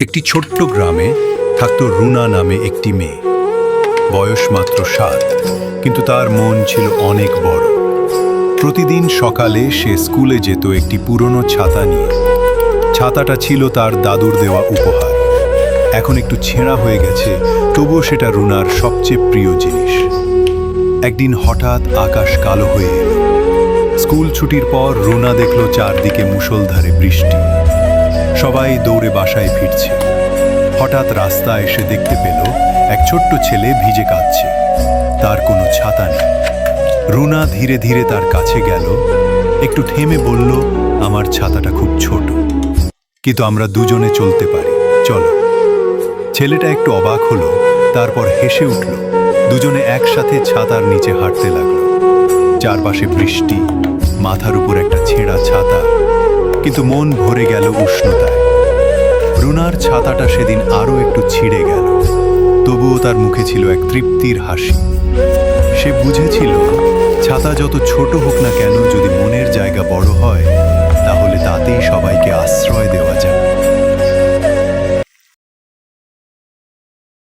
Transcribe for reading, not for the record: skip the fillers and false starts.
একটি ছোট্ট গ্রামে থাকত রুনা নামে একটি মেয়ে। বয়স মাত্র 7, কিন্তু তার মন ছিল অনেক বড়। প্রতিদিন সকালে সে স্কুলে যেত একটি পুরনো ছাতা নিয়ে। ছাতাটা ছিল তার দাদুর দেওয়া উপহার। এখন একটু ছেঁড়া হয়ে গেছে, তবুও সেটা রুনার সবচেয়ে প্রিয় জিনিস। একদিন হঠাৎ আকাশ কালো হয়ে এলো। স্কুল ছুটির পর রুনা দেখল চারদিকে মুষলধারে বৃষ্টি। সবাই দৌড়ে বাসায় ফিরছে। হঠাৎ রাস্তায় এসে দেখতে পেল এক ছোট্ট ছেলে ভিজে কাঁদছে। তার কোনো ছাতা নেই। রুনা ধীরে ধীরে তার কাছে গেল, একটু থেমে বলল, আমার ছাতাটা খুব ছোট, কিন্তু আমরা দুজনে চলতে পারি, চলো। ছেলেটা একটু অবাক হলো, তারপর হেসে উঠল। দুজনে একসাথে ছাতার নিচে হাঁটতে লাগলো। চারপাশে বৃষ্টি, মাথার উপর একটা ছেঁড়া ছাতা, কিন্তু মন ভরে গেল উষ্ণতায়। রুনার ছাতাটা সেদিন আরও একটু ছিঁড়ে গেল, তবুও তার মুখে ছিল এক তৃপ্তির হাসি। সে বুঝেছিল, ছাতা যত ছোট হোক না কেন, যদি মনের জায়গা বড় হয়, তাহলে তাতেই সবাইকে আশ্রয়